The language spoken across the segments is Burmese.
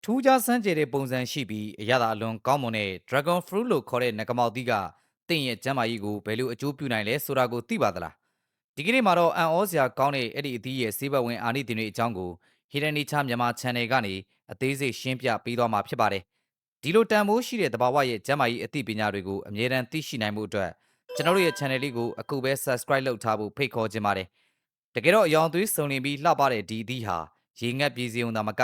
ထူးခြားစမ်းကြယ်တဲ့ပုံစံရှိပြီးအရသာအလွန်ကောင်းမွန်တဲ့ Dragon Fruit လို့ခေါ်တဲ့နဂမောက်သီးကတင့်ရဲ့ကျန်းမာရေးကိုဘယ်လိုအကျိုးပြုနိုင်လဲဆိုတာကိုသိပါသလားဒီကနေ့မှာတော့အံ့ဩစရာကောင်းတဲ့အဲ့ဒီအသီးရဲ့ဆေးဘက်ဝင်အာနိသင်တွေအကြောင်းကို Hidden Nature မြန်မာ Channel ကနေအသေးစိတ်ရှင်းပြပေးသွားမှာဖြစ်ပါတယ်ဒီလိုတန်ဖိုးရှိတဲ့သဘာဝရဲ့ကျန်းမာရေးအသိပညာတွေကိုအမြဲတမ်းသိရှိနိုင်မှုအတွက်ကျွန်တော်တို့ရဲ့ Channel လေးကိုအခုပဲ Subscribe လုပ်ထားဖို့ဖိတ်ခေါ်ခြင်းပါတယ်တကယ်တော့အယောင်သွေးစုံလင်ပြီးလှပတဲ့ဒီအသီးဟာရေငတ်ပြည်စည်းုံသာမက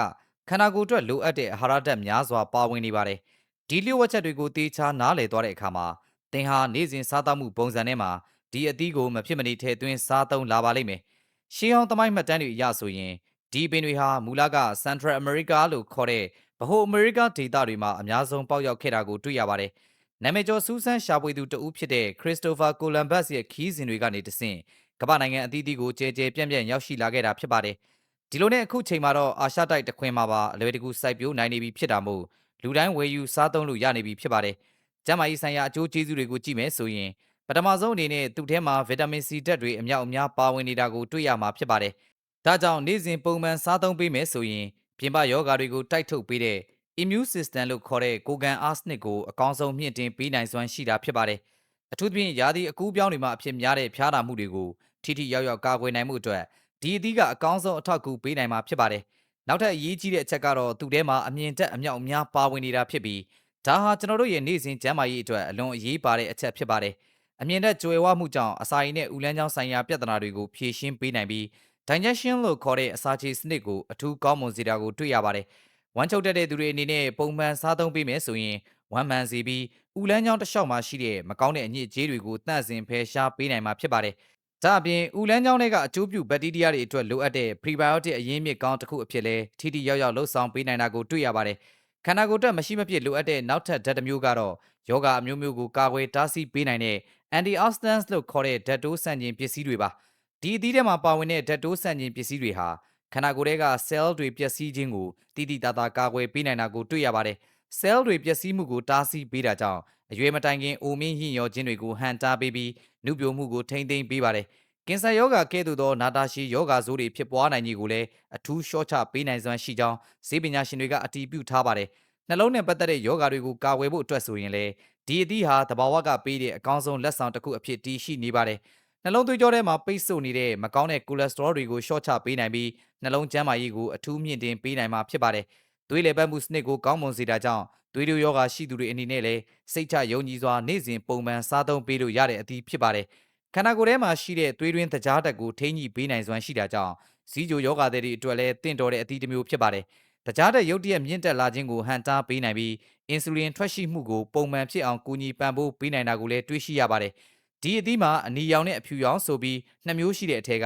ခန္ဓာကိုယ်အတွက်လိုအပ်တဲ့အာဟာရဓာတ်များစွာပါဝင်နေပါတယ်။ဒီလျှို့ဝှက်ချက်တွေကိုသေချာနားလည်သွားတဲ့အခါမှာသင်ဟာနေ့စဉ်စားသောက်မှုပုံစံထဲမှာဒီအသီးကိုမဖြစ်မနေထည့်သွင်းစားသုံးလာပါလိမ့်မယ်။ရှေးဟောင်းသမိုင်းမှတ်တမ်းတွေအရဆိုရင်ဒီပင်တွေဟာမူလက Central America လို့ခေါ်တဲ့ဗဟိုအမေရိကဒေသတွေမှာအများဆုံးပေါက်ရောက်ခဲ့တာကိုတွေ့ရပါတယ်။နာမည်ကျော်စူးစမ်းရှာဖွေသူတဦးဖြစ်တဲ့ Christopher Columbus ရဲ့ခီးစဉ်တွေကနေတဆင့်ကမ္ဘာနိုင်ငံအသီးသီးကိုကြဲကြဲပြန့်ပြန့်ရောက်ရှိလာခဲ့တာဖြစ်ပါတယ်။ဒီလိုနဲ့အခုချိန်မှာတော့အာရှတိုက်တခွင်မှာပါအလွယ်တကူစိုက်ပျိုးနိုင်နေပြီဖြစ်တာမို့လူတိုင်းဝယ်ယူစားသုံးလို့ရနေပြီဖြစ်ပါတယ်။ကျန်းမာရေးဆိုင်ရာအကျိုးကျေးဇူးတွေကိုကြည့်မယ်ဆိုရင်ပထမဆုံးအနေနဲ့သူ့ထဲမှာဗီတာမင်စီဓာတ်တွေအမြောက်အများပါဝင်နေတာကိုတွေ့ရမှာဖြစ်ပါတယ်။ဒါကြောင့်နေ့စဉ်ပုံမှန်စားသုံးပေးမယ်ဆိုရင်ပြင်ပယောဂါတွေကိုတိုက်ထုတ်ပေးတဲ့ immune system လို့ခေါ်တဲ့ကိုယ်ခံအားစနစ်ကိုအကောင်းဆုံးမြင့်တင်ပေးနိုင်စွမ်းရှိတာဖြစ်ပါတယ်။အထူးသဖြင့်ရာသီအကူးပြောင်းတွေမှာအဖြစ်များတဲ့ဖျားနာမှုတွေကိုထိထိရောက်ရောက်ကာကွယ်နိုင်မှုအတွက်ဒီအသီးကအကောင်းဆုံးအထောက်အကူပေးနိုင်မှာဖြစ်ပါတယ်။နောက်ထပ်အရေးကြီးတဲ့အချက်ကတော့သူ့ထဲမှာအမြင့်တက်အမြောက်အများပါဝင်နေတာဖြစ်ပြီးဒါဟာကျွန်တော်တို့ရဲ့နေ့စဉ်ကျန်းမာရေးအတွက်အလွန်အရေးပါတဲ့အချက်ဖြစ်ပါတယ်။အမြင့်တက်ကြွယ်ဝမှုကြောင့်အစာအိမ်နဲ့ဥလန်းချောင်းဆိုင်ရာပြဿနာတွေကိုဖြေရှင်းပေးနိုင်ပြီး digestion လို့ခေါ်တဲ့အစာချေစနစ်ကိုအထူးကောင်းမွန်စေတာကိုတွေ့ရပါတယ်။ဝမ်းချုပ်တတ်တဲ့သူတွေအနေနဲ့ပုံမှန်စားသုံးပေးမယ်ဆိုရင်ဝမ်းမှန်စေပြီးဥလန်းချောင်းတစ်လျှောက်မှာရှိတဲ့မကောင်းတဲ့အညစ်အကြေးတွေကိုတန့်စင်ဖယ်ရှားပေးနိုင်မှာဖြစ်ပါတယ်။ဒါအပြင်ဥလန်းချောင်းတွေကအကျိုးပြုဘက်တီးရီးယားတွေအတွက်လိုအပ်တဲ့ prebiotic အရင်းမြစ်ကောင်းတစ်ခုအဖြစ်လဲထိထိရောက်ရောက်လှုပ်ဆောင်ပေးနိုင်တာကိုတွေ့ရပါတယ်။ခန္ဓာကိုယ်အတွက်မရှိမဖြစ်လိုအပ်တဲ့နောက်ထပ်ဓာတ်တစ်မျိုးကတော့ယောဂအမျိုးမျိုးကိုကာကွယ်တားဆီးပေးနိုင်တဲ့ antioxidants လို့ခေါ်တဲ့ဓာတ်တိုးဆန့်ကျင်ပစ္စည်းတွေပါ။ဒီအသီးထဲမှာပါဝင်တဲ့ဓာတ်တိုးဆန့်ကျင်ပစ္စည်းတွေဟာခန္ဓာကိုယ်ထဲက cell တွေပျက်စီးခြင်းကိုတိတိတသာကာကွယ်ပေးနိုင်တာကိုတွေ့ရပါတယ်။ cell တွေပျက်စီးမှုကိုတားဆီးပေးတာကြောင့်အရွယ်မတိုင်ခင်အိုမင်းညှိညော်ခြင်းတွေကိုဟန်တားပေးပြီးနုပြိုမှုကိုထိမ့်သိမ်းပေးပါတယ်။ကင်ဆာယောဂကဲ့သို့သောနာတာရှည်ယောဂဆိုးတွေဖြစ်ပွားနိုင်ခြင်းကိုလည်းအထူးလျှော့ချပေးနိုင်စွမ်းရှိကြောင်းဆေးပညာရှင်တွေကအတည်ပြုထားပါတယ်။နှလုံးနဲ့ပတ်သက်တဲ့ယောဂတွေကိုကာကွယ်ဖို့အတွက်ဆိုရင်လည်းဒီအသီးဟာသဘာဝကပေးတဲ့အကောင်းဆုံးလက်ဆောင်တစ်ခုအဖြစ်တည်ရှိနေပါတယ်။နှလုံးသွေးကြောထဲမှာပိတ်ဆို့နေတဲ့မကောင်းတဲ့ကိုလက်စထရောတွေကိုလျှော့ချပေးနိုင်ပြီးနှလုံးကျန်းမာရေးကိုအထူးမြင့်တင်ပေးနိုင်မှာဖြစ်ပါတယ်။သွေးလည်ပတ်မှုစနစ်ကိုကောင်းမွန်စေတာကြောင့်သွေးတိုးယောဂရှိသူတွေအနေနဲ့လည်းစိတ်ချယုံကြည်စွာနေ့စဉ်ပုံမှန်စားသုံးပေးလို့ရတဲ့အသီးဖြစ်ပါတယ်။ခန္ဓာကိုယ်ထဲမှာရှိတဲ့သွေးတွင်းသကြားဓာတ်ကိုထိန်းညှိပေးနိုင်စွမ်းရှိတာကြောင့်စီးကြိုယောဂတွေအတွက်လည်းတင့်တော်တဲ့အသီးတစ်မျိုးဖြစ်ပါတယ်။သကြားဓာတ်ရုတ်တရက်မြင့်တက်လာခြင်းကိုဟန်တားပေးနိုင်ပြီးအင်ဆူလင်ထွက်ရှိမှုကိုပုံမှန်ဖြစ်အောင်ကူညီပံ့ပိုးပေးနိုင်တာကိုလည်းတွေ့ရှိရပါတယ်။ဒီအသီးမှာအနီရောင်နဲ့အဖြူရောင်ဆိုပြီးနှစ်မျိုးရှိတဲ့အထက်က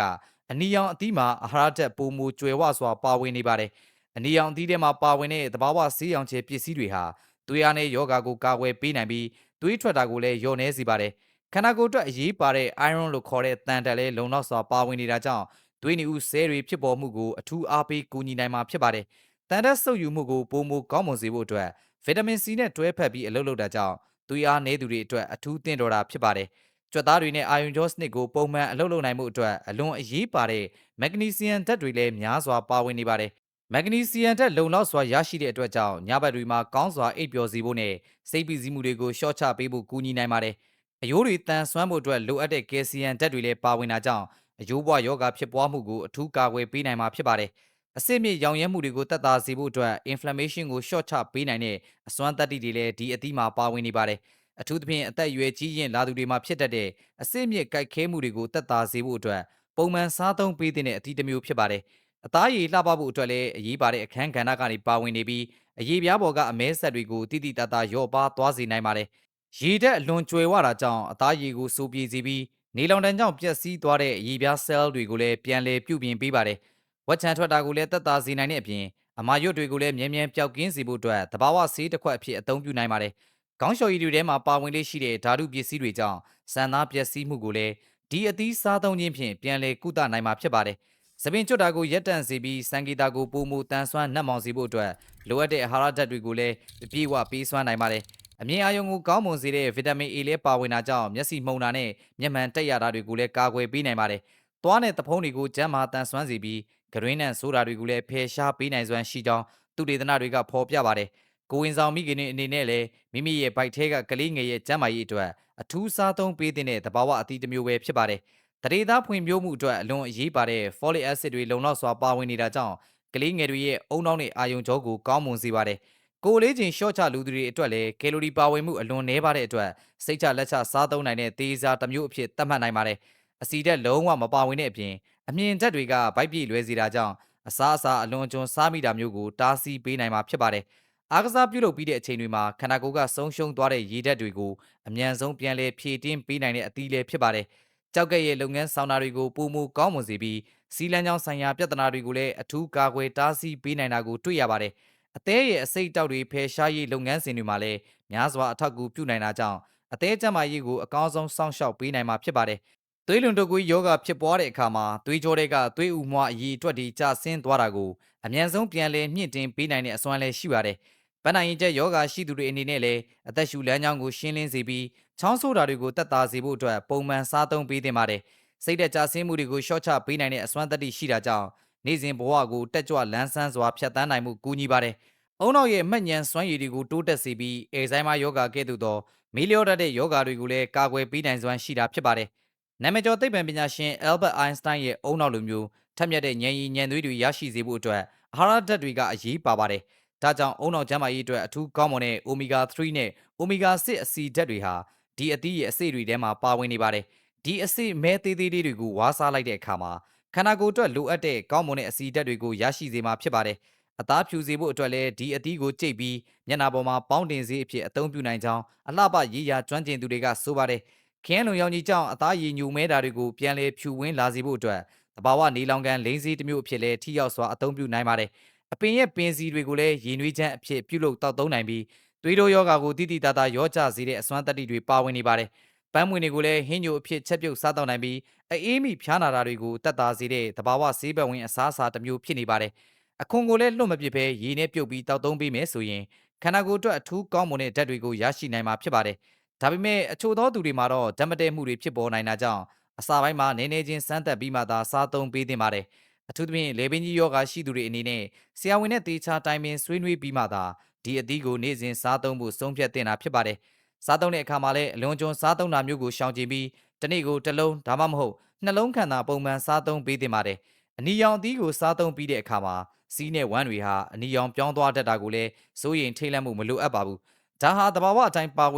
အနီရောင်အသီးမှာအာဟာရဓာတ်ပိုမိုကျွယ်ဝစွာပါဝင်နေပါတယ်။အနီရောင်အသီးထဲမှာပါဝင်တဲ့သဘာဝဆေးရောင်ခြည်ပစ္စည်းတွေဟာသွေးအားနဲ့ယောဂါကိုကာကွယ်ပေးနိုင်ပြီးသွေးထွက်တာကိုလည်းလျော့နည်းစေပါတယ်။ခန္ဓာကိုယ်အတွက်အရေးပါတဲ့ iron လို့ခေါ်တဲ့သံဓာတ်လည်းလုံလောက်စွာပါဝင်နေတာကြောင့်သွေးနီဦးဆဲတွေဖြစ်ပေါ်မှုကိုအထူးအားပေးကူညီနိုင်မှာဖြစ်ပါတယ်။သံဓာတ်ဆုပ်ယူမှုကိုပိုမိုကောင်းမွန်စေဖို့အတွက်ဗီတာမင်စီနဲ့တွဲဖက်ပြီးအလုပ်လုပ်တာကြောင့်သွေးအားနည်းသူတွေအတွက်အထူးသင့်တော်တာဖြစ်ပါတယ်။ကြွက်သားတွေနဲ့အာယုံကြောစနစ်ကိုပုံမှန်အလုပ်လုပ်နိုင်မှုအတွက်အလွန်အရေးပါတဲ့မက်ဂနီဆီယမ်ဓာတ်တွေလည်းများစွာပါဝင်နေပါတယ်။မက်ဂနီဆီယမ်ဓာတ်လုံလောက်စွာရရှိတဲ့အတွက်ကြောင့်ညဘက်တွေမှာကောင်းစွာအိပ်ပျော်စေဖို့နဲ့စိတ်ပီစီးမှုတွေကိုလျှော့ချပေးဖို့ကူညီနိုင်ပါတယ်။အယိုးတွေတန်ဆွမ်းဖို့အတွက်လိုအပ်တဲ့ကယ်ဆီယမ်ဓာတ်တွေလည်းပါဝင်တာကြောင့်အယိုးဘွားယောဂဖြစ်ပွားမှုကိုအထူးကာကွယ်ပေးနိုင်မှာဖြစ်ပါတယ်။အစစ်မြစ်ရောင်ရဲမှုတွေကိုတက်တာစေဖို့အတွက် inflammation ကိုလျှော့ချပေးနိုင်တဲ့အစွမ်းတတ္တိတွေလည်းဒီအသီးမှာပါဝင်နေပါတယ်။အထူးသဖြင့်အသက်အရွယ်ကြီးရင်လာသူတွေမှာဖြစ်တတ်တဲ့အစစ်မြစ်ကြိုက်ခဲမှုတွေကိုတက်တာစေဖို့အတွက်ပုံမှန်စားသုံးပေးတဲ့အသီးတစ်မျိုးဖြစ်ပါတယ်။အသားရည်လှပဖို့အတွက်လည်းအရေးပါတဲ့အခန်းကဏ္ဍကနေပါဝင်နေပြီးအရေးပြားပေါ်ကအမဲဆက်တွေကိုတိတိတတ်တာလျော့ပါသွားစေနိုင်ပါတယ်။ရေဓာတ်အလွန်ကျွယ်ဝတာကြောင့်အသားရည်ကိုစိုးပြေစေပြီးနေလောင်တန်းကြောင့်ပျက်စီးသွားတဲ့အရေးပြား cell တွေကိုလည်းပြန်လည်ပြုပြင်ပေးပါတယ်။ဝက်ချံထွက်တာကိုလည်းတက်တာစေနိုင်တဲ့အပြင်အမာရွတ်တွေကိုလည်းမြဲမြဲပျောက်ကင်းစေဖို့အတွက်သဘာဝဆေးတစ်ခွက်အဖြစ်အသုံးပြုနိုင်ပါတယ်။ခေါင်းလျှော်ရည်တွေထဲမှာပါဝင်လေးရှိတဲ့ဓာတုပစ္စည်းတွေကြောင့်ဆန်သားပျက်စီးမှုကိုလည်းဒီအသီးစားသုံးခြင်းဖြင့်ပြန်လည်ကုသနိုင်မှာဖြစ်ပါတယ်။သပင်ကျွတ်တာကိုရက်တန့်စေပြီးစံဂီတာကိုပိုမိုတန်ဆွမ်းနှက်မောင်စေဖို့အတွက်လိုအပ်တဲ့အာဟာရဓာတ်တွေကိုလည်းအပြည့်အဝပေးစွမ်းနိုင်ပါတယ်။အမြင်အာရုံကိုကောင်းမွန်စေတဲ့ဗီတာမင် A လည်းပါဝင်တာကြောင့်မျက်စိမှုန်တာနဲ့မျက်မှန်တက်ရတာတွေကိုလည်းကာကွယ်ပေးနိုင်ပါတယ်။သွားနဲ့သဖုံးတွေကိုကျန်းမာတန်ဆွမ်းစေပြီးဂရင်းနဲ့ဆိုးတာတွေကိုလည်းဖယ်ရှားပေးနိုင်စွမ်းရှိကြောင်း သူတေသနတွေကဖော်ပြပါတယ်ကိုဝင်ဆောင်မိခင်တွေအနေနဲ့လည်းမိမိရဲ့ဘိုက်ထဲကကလေးငယ်ရဲ့ကျန်းမာရေးအတွက်အထူးစားသုံးပေးတဲ့သဘာဝအသီးတစ်မျိုးပဲဖြစ်ပါတယ်တရေသားဖွံ့ဖြိုးမှုအတွက်အလွန်အရေးပါတဲ့ folic acid တွေလုံလောက်စွာပါဝင်နေတာကြောင့်ကလေးငယ်တွေရဲ့အုံနောက်နဲ့အာယုံကြောကိုကောင်းမွန်စေပါတယ်ကိုယ်လေးချိန်ရှော့ချလူသူတွေအတွက်လည်းကယ်လိုရီပါဝင်မှုအလွန်နည်းပါတဲ့အတွက်စိတ်ချလက်ချစားသုံးနိုင်တဲ့သေးစားတစ်မျိုးအဖြစ်သတ်မှတ်နိုင်ပါတယ်အစီဓာတ်လုံးဝမပါဝင်တဲ့အပြင်အမြင်ဓာတ်တွေကဗိုက်ပြည့်လွယ်စေတာကြောင့်အစားအစာအလွန်ကျွံစားမိတာမျိုးကိုတားဆီးပေးနိုင်မှာဖြစ်ပါတယ်အားကစားပြုလုပ်ပြီးတဲ့အချိန်တွေမှာခန္ဓာကိုယ်ကဆုံးရှုံးသွားတဲ့ရေဓာတ်တွေကိုအမြန်ဆုံးပြန်လည်ဖြည့်တင်းပေးနိုင်တဲ့အသီးလည်းဖြစ်ပါတယ်ကြောက်ကဲ့ရဲ့လုပ်ငန်းဆောင်တာတွေကိုပုံမူကောင်းမွန်စေပြီးစီလန်းချောင်းဆိုင်ရာပြဿနာတွေကိုလည်းအထူးကာကွယ်တားဆီးပေးနိုင်တာကိုတွေ့ရပါတယ်အသေးရဲ့အစိတ်တောက်တွေဖယ်ရှားရေးလုပ်ငန်းစဉ်တွေမှာလည်းများစွာအထောက်အကူပြုနိုင်တာကြောင့်အသေးကျန်းမာရေးကိုအကောင်းဆုံးစောင့်ရှောက်ပေးနိုင်မှာဖြစ်ပါတယ်သွေးလွန်တုပ်ကွေးယောဂဖြစ်ပွားတဲ့အခါမှာသွေးကြောတွေကသွေးဥမွှားအရေးအတွက်တွေကျဆင်းသွားတာကိုအမြန်ဆုံးပြန်လည်မြင့်တင်ပေးနိုင်တဲ့အစွမ်းလည်းရှိပါတယ်။ပန်းနိုင်ရင်ကျက်ယောဂရှိသူတွေအနေနဲ့လည်းအသက်ရှူလမ်းကြောင်းကိုရှင်းလင်းစေပြီးချောင်းဆိုးတာတွေကိုတက်တာစေဖို့အတွက်ပုံမှန်စားသုံးပေးသင့်ပါတယ်။စိတ်သက်ကျဆင်းမှုတွေကိုရှော့ချပေးနိုင်တဲ့အစွမ်းတတိရှိတာကြောင့်နေ့စဉ်ဘဝကိုတက်ကြွလန်းဆန်းစွာဖြတ်သန်းနိုင်မှုကူညီပါတယ်။အုံနောက်ရဲ့မှတ်ဉဏ်စွမ်းရည်တွေကိုတိုးတက်စေပြီးအေဇိုင်းမာယောဂကဲ့သို့သောမေးလျောတတ်တဲ့ယောဂတွေကိုလည်းကာကွယ်ပေးနိုင်စွမ်းရှိတာဖြစ်ပါတယ်။နာမည်ကျော်သိပ္ပံပညာရှင် Albert Einstein ရဲ့အုံနောက်လိုမျိုးထက်မြက်တဲ့ဉာဏ်ရည်ဉာဏ်သွေးတွေရရှိစေဖို့အတွက်အာဟာရဓာတ်တွေကအရေးပါပါတယ်။ဒါကြောင့်အုံနောက်ကျန်းမာရေးအတွက်အထူးကောင်းမွန်တဲ့ Omega 3နဲ့ Omega 6အဆီဓာတ်တွေဟာဒီအသီးရဲ့အဆိပ်တွေထဲမှာပါဝင်နေပါတယ်။ဒီအဆိပ်မဲသေးသေးလေးတွေကိုဝါးစားလိုက်တဲ့အခါမှာခန္ဓာကိုယ်အတွက်လိုအပ်တဲ့ကောင်းမွန်တဲ့အဆီဓာတ်တွေကိုရရှိစေမှာဖြစ်ပါတယ်။အသားဖြူစေဖို့အတွက်လည်းဒီအသီးကိုကြိတ်ပြီးမျက်နှာပေါ်မှာပေါင်းတင်စေအဖြစ်အသုံးပြုနိုင်ကြောင်းအလှပရေးရာကျွမ်းကျင်သူတွေကဆိုပါတယ်။ခင်းလုံရောင်ကြီးကြောင့်အသားရည်ညိုမဲတာတွေကိုပြန်လည်ဖြူဝင်းလာစေဖို့အတွက်တဘာဝနေလောင်ကန်လိမ့်စေးတစ်မျိုးအဖြစ်လဲထိရောက်စွာအသုံးပြုနိုင်ပါတယ်။အပင်ရဲ့ပင်စီတွေကိုလည်းရည်နွေးချမ်းအဖြစ်ပြုလုပ်တောက်သုံးနိုင်ပြီးသွေးတိုးယောဂါကိုတိတိတသားရောကျစေတဲ့အစွမ်းတတ္တိတွေပါဝင်နေပါတယ်။ပန်းမွေတွေကိုလည်းဟင်းညိုအဖြစ်ချက်ပြုတ်စားတောက်နိုင်ပြီးအေးမိဖျားနာတာတွေကိုတက်တာစေတဲ့တဘာဝဆေးဘက်ဝင်အစားအစာတစ်မျိုးဖြစ်နေပါတယ်။အခွန်ကိုလည်းလွတ်မပစ်ဘဲရေနဲ့ပြုတ်ပြီးတောက်သုံးပေးမယ်ဆိုရင်ခန္ဓာကိုယ်အတွက်အထူးကောင်းမွန်တဲ့ဓာတ်တွေကိုရရှိနိုင်မှာဖြစ်ပါတယ်။ဒါပေမဲ့အချို့သောသူတွေမှာတော့ဓာတ်မတည့်မှုတွေဖြစ်ပေါ်နိုင်တာကြောင့်အစာပိုင်းမှာနည်းနည်းချင်းစမ်းသပ်ပြီးမှသာစားသုံးပေးသင့်ပါတယ်။အထူးသဖြင့်လေပင်ကြီးယောဂရှိသူတွေအနေနဲ့ဆရာဝန်နဲ့တေချာတိုင်ပင်ဆွေးနွေးပြီးမှသာဒီအသီးကိုနေ့စဉ်စားသုံးဖို့ဆုံးဖြတ်တင်တာဖြစ်ပါတယ်။စားသုံးတဲ့အခါမှာလည်းအလွန်ကျွံစားသုံးတာမျိုးကိုရှောင်ကျဉ်ပြီးတစ်နေ့ကိုတစ်လုံးဒါမှမဟုတ်နှလုံးခန္ဓာပုံမှန်စားသုံးပေးသင့်ပါတယ်။အနီရောင်အသီးကိုစားသုံးပြီးတဲ့အခါမှာစီးနဲ့ဝမ်းတွေဟာအနီရောင်ပြောင်းသွားတတ်တာကိုလည်းစိုးရိမ်ထိတ်လန့်မှုမလိုအပ်ပါဘူး။ဒါဟာသဘာဝအတိုင်းပါဝ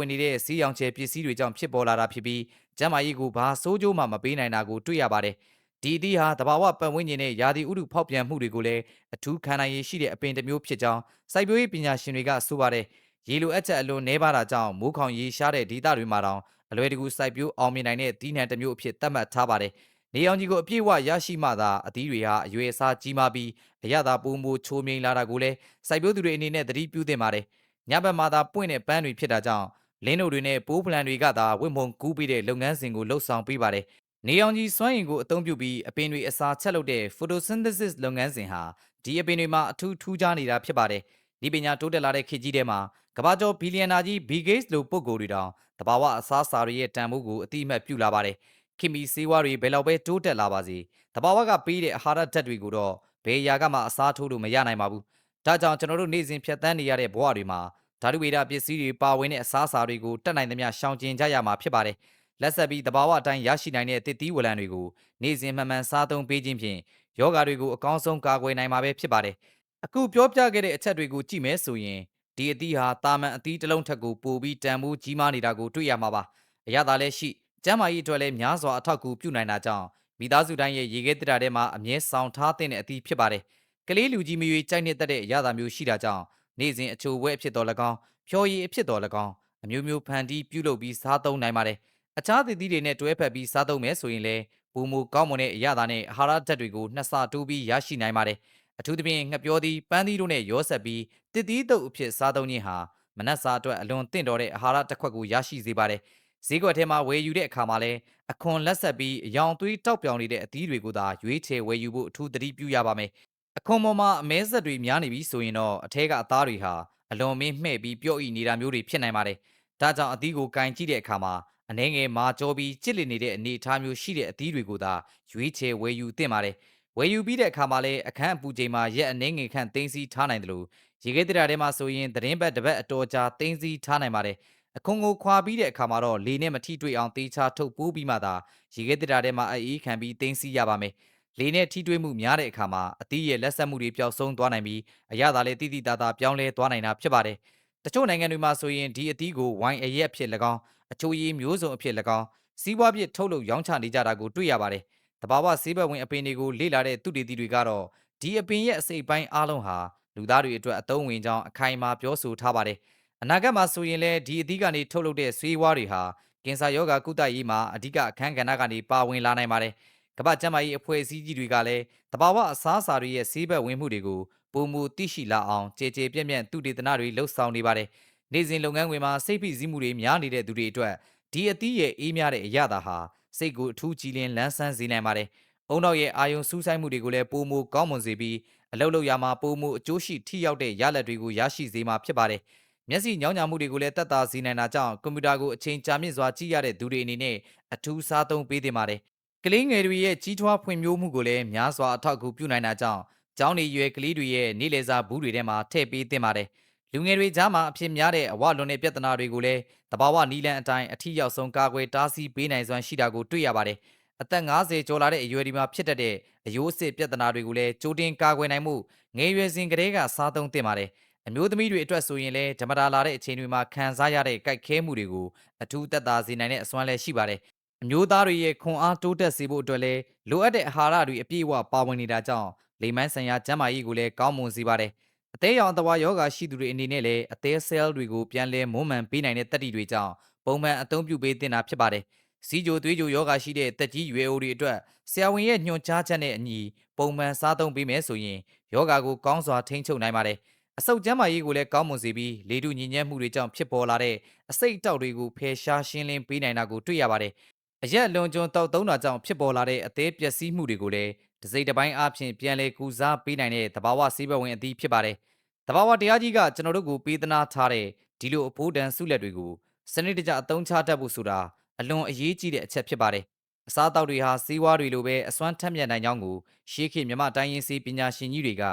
င်နေတဲ့စီးရောင်ချယ်ပစ္စည်းတွေကြောင့်ဖြစ်ပေါ်လာတာဖြစ်ပြီးကျန်းမာရေးကိုဘာဆိုးကျိုးမှမပေးနိုင်တာကိုတွေ့ရပါတယ်။ဒီအသီးဟာသဘာဝပတ်ဝန်းကျင်နဲ့ရာသီဥတုဖောက်ပြန်မှုတွေကိုလည်းအထူးခံနိုင်ရည်ရှိတဲ့အပင်တစ်မျိုးဖြစ်ကြောင်းစိုက်ပျိုးရေးပညာရှင်တွေကဆိုပါတယ်။ရေလိုအပ်ချက်အလွန်နှဲပါတာကြောင့်မိုးခေါင်ရေရှားတဲ့ဒေသတွေမှာတောင်အလွယ်တကူစိုက်ပျိုးအောင်မြင်နိုင်တဲ့သီးနှံတစ်မျိုးအဖြစ်သတ်မှတ်ထားပါတယ်။နေရောင်ခြည်ကိုအပြည့်အဝရရှိမှသာအသီးတွေဟာအရွယ်အစားကြီးမားပြီးအရသာပိုမိုချိုးမြိန်လာတာကိုလည်းစိုက်ပျိုးသူတွေအနေနဲ့သတိပြုသင့်ပါတယ်။ညဘက်မှာသာပွင့်တဲ့ပန်းတွေဖြစ်တာကြောင့်လင်းတို့တွေနဲ့ပိုးဖလန်တွေကသာဝင့်မုံကူးပြီးတဲ့လုပ်ငန်းစဉ်ကိုလှုပ်ဆောင်ပေးပါတယ်။နေရောင်ခြည်စွမ်းအင်ကိုအသုံးပြုပြီးအပင်တွေအစာချက်လုပ်တဲ့ photosynthesis လုပ်ငန်းစဉ်ဟာဒီအပင်တွေမှာအထူးထူးခြားနေတာဖြစ်ပါတယ်။ဒီပညာတိုးတက်လာတဲ့ခေတ်ကြီးထဲမှာကမ္ဘာကျော်ဘီလီယံနာကြီး Bill Gates လိုပုဂ္ဂိုလ်တွေတောင်တဘာဝအစားအစာတွေရဲ့တန်ဖိုးကိုအတိအမှတ်ပြုလာပါတယ်။ခင်မီဆေးဝါးတွေဘယ်လောက်ပဲတိုးတက်လာပါစေတဘာဝကပေးတဲ့အာဟာရဓာတ်တွေကိုတော့ဘယ်အရာကမှအစားထိုးလို့မရနိုင်ပါဘူး။ဒါကြောင့်ကျွန်တော်တို့နေ့စဉ်ဖြတ်သန်းနေရတဲ့ဘဝတွေမှာဓာတုဗေဒပစ္စည်းတွေပါဝင်တဲ့အစားအစာတွေကိုတတ်နိုင်သမျှရှောင်ကျဉ်ကြရမှာဖြစ်ပါတယ်။လက်ဆက်ပြီးတဘာဝအတိုင်းရရှိနိုင်တဲ့တစ်သီးဝလံတွေကိုနေ့စဉ်မှန်မှန်စားသုံးပေးခြင်းဖြင့်ယောဂါတွေကိုအကောင်းဆုံးကာကွယ်နိုင်မှာပဲဖြစ်ပါတယ်။အခုပြောပြခဲ့တဲ့အချက်တွေကိုကြည့်မယ်ဆိုရင်ဒီအသီးဟာတာမန်အသီးတစ်လုံးထက်ကိုပိုပြီးတန်ဖိုးကြီးမားနေတာကိုတွေ့ရမှာပါ။အရသာလည်းရှိကျန်းမာရေးအတွက်လည်းများစွာအထောက်အကူပြုနိုင်တာကြောင့်မိသားစုတိုင်းရဲ့ရေခဲတရာထဲမှာအမြဲဆောင်ထားတဲ့အသီးဖြစ်ပါတယ်။ကလေးလူကြီးမရွေးကြိုက်နှစ်သက်တဲ့အရသာမျိုးရှိတာကြောင့်နေ့စဉ်အချိုဝဲအဖြစ်တော်၎င်းဖြော်ရည်အဖြစ်တော်၎င်းအမျိုးမျိုးဖန်တီးပြုလုပ်ပြီးစားသုံးနိုင်ပါတယ်။အခြားသီးသီးတွေနဲ့တွဲဖက်ပြီးစားသုံးမယ်ဆိုရင်လည်းပုံမူကောင်းမွန်တဲ့အရသာနဲ့အာဟာရဓာတ်တွေကိုနှစ်ဆတိုးပြီးရရှိနိုင်ပါတယ်။အထူးသဖြင့်ငှက်ပျောသီးပန်းသီးတို့နဲ့ရောဆက်ပြီးတစ်သီးတုပ်အဖြစ်စားသုံးခြင်းဟာမနက်စာအတွက်အလွန်သင့်တော်တဲ့အာဟာရတစ်ခွက်ကိုရရှိစေပါတယ်။ဈေးကွက်ထဲမှာဝယ်ယူတဲ့အခါမှာလည်းအခွန်လက်ဆက်ပြီးအယောင်သွေးတောက်ပြောင်နေတဲ့အသီးတွေကိုသာရွေးချယ်ဝယ်ယူဖို့အထူးသတိပြုရပါမယ်။အခွန်ပေါ်မှာအမဲဆက်တွေများနေပြီဆိုရင်တော့အထက်ကအသားတွေဟာအလွန်မင်းမှဲ့ပြီးပြော့ဤနေတာမျိုးတွေဖြစ်နိုင်ပါတယ်။ဒါကြောင့်အသီးကိုကင်ကြည့်တဲ့အခါမှာအနှဲငယ်မာကြောပြီးကြစ်လစ်နေတဲ့အနေအထားမျိုးရှိတဲ့အသီးတွေကိုသာရွေးချယ်ဝယ်ယူသင့်ပါတယ် ဝယ်ယူပြီးတဲ့အခါမှာလည်းအခန်းအပူချိန်မှာရက်အနည်းငယ်ခန့်သိမ်းဆည်းထားနိုင်တယ်လို့ရေခဲသတ္တထဲမှာဆိုရင်သတင်းပတ်တစ်ပတ်အတော်ကြာသိမ်းဆည်းထားနိုင်ပါတယ်အခွန်ကိုခွာပြီးတဲ့အခါမှာတော့လေနဲ့မထိတွေ့အောင်တေချာထုတ်ပိုးပြီးမှသာရေခဲသတ္တထဲမှာအေးခံပြီးသိမ်းဆည်းရပါမယ်လေနဲ့ထိတွေ့မှုများတဲ့အခါမှာအသီးရဲ့လက်ဆက်မှုတွေပျောက်ဆုံးသွားနိုင်ပြီးအရသာလည်းတိတိတသားပြောင်းလဲသွားနိုင်တာဖြစ်ပါတယ်တချို့နိုင်ငံတွေမှာဆိုရင်ဒီအသီးကိုဝိုင်အရက်ဖြစ်၎င်းအချိုရည်မျိုးစုံအဖြစ်၎င်းစီးပွားဖြစ်ထုတ်လုပ်ရောင်းချနေကြတာကိုတွေ့ရပါတယ်တဘာဝဆေးဘက်ဝင်အပင်တွေကိုလေ့လာတဲ့သူတေသီတွေကတော့ဒီအပင်ရဲ့အစိတ်ပိုင်းအားလုံးဟာလူသားတွေအတွက်အသုံးဝင်ကြောင်းအခိုင်အမာပြောဆိုထားပါတယ်အနာဂတ်မှာဆိုရင်လည်းဒီအသီးကနေထုတ်လုပ်တဲ့ဆေးဝါးတွေဟာကင်ဆာရောဂါကုသရေးမှာအဓိကအခန်းကဏ္ဍကနေပါဝင်လာနိုင်ပါတယ်ကမ္ဘာ့ကျန်းမာရေးအဖွဲ့အစည်းကြီးတွေကလည်းတဘာဝအစားအစာတွေရဲ့ဆေးဘက်ဝင်မှုတွေကိုပုံမူသိရှိလာအောင်ကြေကြေပြန့်ပြန့်သူတေသနတွေလှုပ်ဆောင်နေပါတယ်နေ့စဉ်လုပ်ငန်းခွင်မှာစိတ်ဖိစီးမှုတွေများနေတဲ့သူတွေအတွက်ဒီအသီးရဲ့အေးများတဲ့အရသာဟာစိတ်ကိုအထူးကြည်လင်လန်းဆန်းစေနိုင်ပါတယ်။အုံနောက်ရဲ့အာယုံစူးစိုက်မှုတွေကိုလည်းပိုမိုကောင်းမွန်စေပြီးအလုပ်လုပ်ရမှာပိုမိုအကျိုးရှိထိရောက်တဲ့ရလဒ်တွေကိုရရှိစေမှာဖြစ်ပါတယ်။မျက်စိညောင်းညာမှုတွေကိုလည်းတက်တာစေနိုင်တာကြောင့်ကွန်ပျူတာကိုအချိန်ကြာမြင့်စွာကြည့်ရတဲ့သူတွေအနေနဲ့အထူးစားသုံးပေးသင့်ပါတယ်။ကလေးငယ်တွေရဲ့ကြီးထွားဖွံ့ဖြိုးမှုကိုလည်းများစွာအထောက်အကူပြုနိုင်တာကြောင့်ကျောင်းနေရွယ်ကလေးတွေရဲ့နေ့လည်စာဘူးတွေထဲမှာထည့်ပေးသင့်ပါတယ်။လူငယ်တွေကြားမှာအဖြစ်များတဲ့အဝလွန်တဲ့ပြဿနာတွေကိုလည်းတဘာဝနီလန်အတိုင်းအထီရောက်ဆုံးကာကွယ်တားဆီးပေးနိုင်စွမ်းရှိတာကိုတွေ့ရပါတယ်။အသက်50ကျော်လာတဲ့အရွယ်ဒီမှာဖြစ်တတ်တဲ့အယိုးအစ်ပြဿနာတွေကိုလည်းကြိုတင်ကာကွယ်နိုင်မှုငယ်ရွယ်စဉ်ကတည်းကစားသုံးသင့်ပါတယ်။အမျိုးသမီးတွေအတွက်ဆိုရင်လည်းဓမ္မတာလာတဲ့အချိန်တွေမှာခံစားရတဲ့ကြိုက်ခဲမှုတွေကိုအထူးသက်သာစေနိုင်တဲ့အစွမ်းလည်းရှိပါတယ်။အမျိုးသားတွေရဲ့ခွန်အားတိုးတက်စေဖို့အတွက်လည်းလိုအပ်တဲ့အာဟာရတွေအပြည့်အဝပါဝင်နေတာကြောင့်လိမ်မိုင်းဆိုင်ရာကျန်းမာရေးကိုလည်းကောင်းမွန်စေပါတယ်။အသေးရောင်အသဝါယောဂရှိသူတွေအနေနဲ့လည်းအသေးဆဲလ်တွေကိုပြန်လည်မွမ်းမံပေးနိုင်တဲ့တက်တီတွေကြောင့်ပုံမှန်အသုံးပြုပေးသင့်တာဖြစ်ပါတယ်။စီးကြိုသွေးကြိုယောဂရှိတဲ့တက်ကြီးရွယ်အိုတွေအတွက်ဆရာဝန်ရဲ့ညွှန်ကြားချက်နဲ့အညီပုံမှန်စားသုံးပေးမယ်ဆိုရင်ယောဂကိုကောင်းစွာထိန်းချုပ်နိုင်ပါတယ်။အဆုတ်ကျန်းမာရေးကိုလည်းကောင်းမွန်စေပြီးလေထုညစ်ညမ်းမှုတွေကြောင့်ဖြစ်ပေါ်လာတဲ့အဆိပ်အတောက်တွေကိုဖယ်ရှားရှင်းလင်းပေးနိုင်တာကိုတွေ့ရပါတယ်။အရက်လွန်ကျွံတောက်သုံးတာကြောင့်ဖြစ်ပေါ်လာတဲ့အသေးပျက်စီးမှုတွေကိုလည်းတစိမ့်တစ်ပိုင်းအပြင်ပြန်လည်ကူစားပေးနိုင်တဲ့သဘာဝဆေးဘက်ဝင်အသီးဖြစ်ပါတယ်။သဘာဝတရားကြီးကကျွန်တော်တို့ကိုပေးသနာထားတဲ့ဒီလိုအဖိုးတန်ဆုလက်တွေကိုစနစ်တကျအသုံးချတတ်ဖို့ဆိုတာအလွန်အရေးကြီးတဲ့အချက်ဖြစ်ပါတယ်။အစားအသောက်တွေဟာဆေးဝါးတွေလိုပဲအစွမ်းထက်မြက်နိုင်ကြောင်းကိုရှေးခေတ်မြမတိုင်းရင်းဆေးပညာရှင်ကြီးတွေက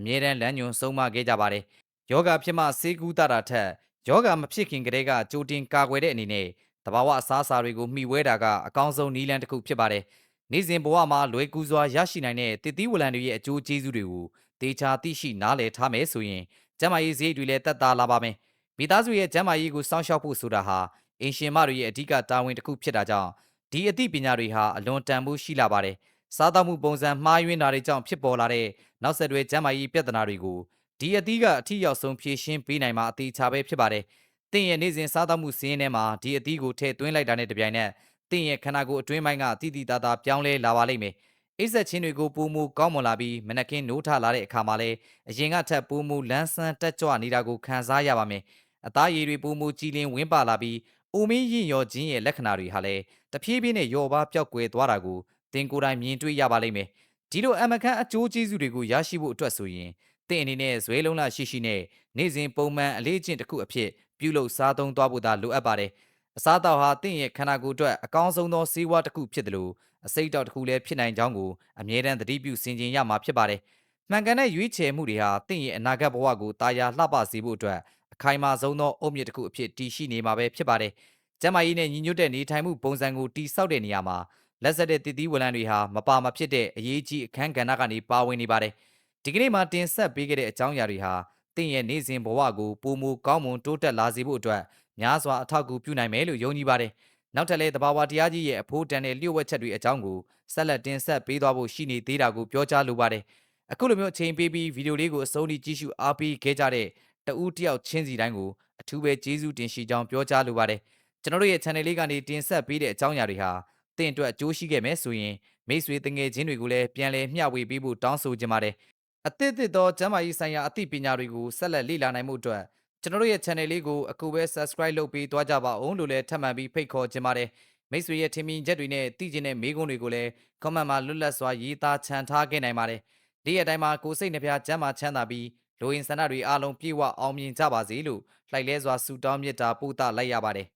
အမြဲတမ်းလမ်းညွှန်ဆုံးမခဲ့ကြပါတယ်။ယောဂဖြစ်မှဆေးကူးတာထက်ယောဂမဖြစ်ခင်ကတည်းကကြိုတင်ကာကွယ်တဲ့အနေနဲ့တဘာဝအစားအစာတွေကိုမှီဝဲတာကအကောင်းဆုံးနည်းလမ်းတစ်ခုဖြစ်ပါတယ်။နေ့စဉ်ဘဝမှာလွယ်ကူစွာရရှိနိုင်တဲ့တည်သီးဝလံတွေရဲ့အကျိုးကျေးဇူးတွေကိုတေချာသိရှိနားလည်ထားမယ်ဆိုရင်ကျန်းမာရေးစရိတ်တွေလည်းတက်တာလာပါမယ်။မိသားစုရဲ့ကျန်းမာရေးကိုစောင့်ရှောက်ဖို့ဆိုတာဟာအင်ရှင်မတွေရဲ့အဓိကတာဝန်တစ်ခုဖြစ်တာကြောင့်ဒီအသိပညာတွေဟာအလွန်တန်ဖိုးရှိလာပါတယ်။စားသောက်မှုပုံစံမှားယွင်းတာတွေကြောင့်ဖြစ်ပေါ်လာတဲ့နောက်ဆက်တွဲကျန်းမာရေးပြဿနာတွေကိုဒီအသီးကအထီရောက်ဆုံးဖြေရှင်းပေးနိုင်မှာအသေးချာပဲဖြစ်ပါတယ်။တင့်ရဲ့နေ့စဉ်စားသောက်မှုစည်းရင်းထဲမှာဒီအသီးကိုထည့်သွင်းလိုက်တာနဲ့တပြိုင်နက်တင့်ရဲ့ခန္ဓာကိုယ်အတွင်းပိုင်းကတိတိတသားပြောင်းလဲလာပါလိမ့်မယ်။အိပ်ဆက်ခြင်းတွေကိုပိုမိုကောင်းမွန်လာပြီးမနက်ခင်းနိုးထလာတဲ့အခါမှာလည်းအရင်ကထက်ပိုမိုလန်းဆန်းတက်ကြွနေတာကိုခံစားရပါမယ်။အသားရည်တွေပိုမိုကြည်လင်ဝင်းပါလာပြီးအိုမင်းရင်ရော်ခြင်းရဲ့လက္ခဏာတွေဟာလည်းတဖြည်းဖြည်းနဲ့ယော့ပါပျောက်ကွယ်သွားတာကိုတင်ကိုယ်တိုင်မြင်တွေ့ရပါလိမ့်မယ်။ဒီလိုအမကန်အကျိုးကျေးဇူးတွေကိုရရှိဖို့အတွက်ဆိုရင်တင့်အနေနဲ့ဇွဲလုံးလာရှိရှိနဲ့နေ့စဉ်ပုံမှန်အလေးအကျင့်တစ်ခုအဖြစ်ပြုလုပ်စားသုံးသွားဖို့သာလိုအပ်ပါတယ်။အစားအသောက်ဟာတင့်ရဲ့ခန္ဓာကိုယ်အတွက်အကောင်းဆုံးသောဆေးဝါးတစ်ခုဖြစ်တယ်လို့အစိတ်တောက်တစ်ခုလည်းဖြစ်နိုင်ကြောင်းကိုအမြဲတမ်းသတိပြုဆင်ခြင်ရမှာဖြစ်ပါတယ်။မှန်ကန်တဲ့ရွေးချယ်မှုတွေဟာတင့်ရဲ့အနာဂတ်ဘဝကိုတာယာလှပစေဖို့အတွက်အခိုင်အမာဆုံးသောအုတ်မြစ်တစ်ခုအဖြစ်တည်ရှိနေမှာပဲဖြစ်ပါတယ်။ကျန်းမာရေးနဲ့ညီညွတ်တဲ့နေထိုင်မှုပုံစံကိုတည်ဆောက်တဲ့နေရာမှာလက်ဆက်တဲ့တည်တည်ဝလံတွေဟာမပါမဖြစ်တဲ့အရေးကြီးအခန်းကဏ္ဍကနေပါဝင်နေပါတယ်။ဒီကနေ့မှာတင်ဆက်ပေးခဲ့တဲ့အကြောင်းအရာတွေဟာတင့်ရဲ့နေ့စဉ်ဘဝကိုပိုမိုကောင်းမွန်တိုးတက်လာစေဖို့အတွက်များစွာအထောက်အကူပြုနိုင်မယ်လို့ယုံကြည်ပါတယ်။နောက်ထပ်လည်းသဘာဝတရားကြီးရဲ့အဖိုးတန်တဲ့လျှို့ဝှက်ချက်တွေအကြောင်းကိုဆက်လက်တင်ဆက်ပေးသွားဖို့ရှိနေသေးတာကိုပြောကြားလိုပါတယ်။အခုလိုမျိုးအချိန်ပေးပြီးဗီဒီယိုလေးကိုအဆုံးထိကြည့်ရှုအားပေးခဲ့ကြတဲ့တဦးတယောက်ချင်းစီတိုင်းကိုအထူးပဲကျေးဇူးတင်ရှိကြောင်းပြောကြားလိုပါတယ်။ကျွန်တော်တို့ရဲ့ channel လေးကနေတင်ဆက်ပေးတဲ့အကြောင်းအရာတွေဟာတင့်အတွက်အကျိုးရှိခဲ့မယ်ဆိုရင်မိတ်ဆွေတငယ်ချင်းတွေကိုလည်းပြန်လည်မျှဝေပေးဖို့တောင်းဆိုချင်ပါတယ်။အသစ်သောကျမ်းမာရေးဆိုင်ရာအသိပညာတွေကိုဆက်လက်လေ့လာနိုင်မှုအတွက်ကျွန်တော်တို့ရဲ့ channel လေးကိုအခုပဲ subscribe လုပ်ပေးသွားကြပါအောင်လို့လည်းထပ်မံပြီးဖိတ်ခေါ်ချင်ပါတယ်မိတ်ဆွေရဲ့ထင်မြင်ချက်တွေနဲ့သိချင်တဲ့မေးခွန်းတွေကိုလည်း comment မှာလွတ်လပ်စွာရေးသားချန်ထားခဲ့နိုင်ပါတယ်ဒီရက်တိုင်းမှာကိုယ်စိတ်နှပြကျမ်းမာချမ်းသာပြီးလိုအင်ဆန္ဒတွေအားလုံးပြည့်ဝအောင်မြင်ကြပါစေလို့လှိုက်လဲစွာဆုတောင်းမေတ္တာပို့သလိုက်ရပါတယ်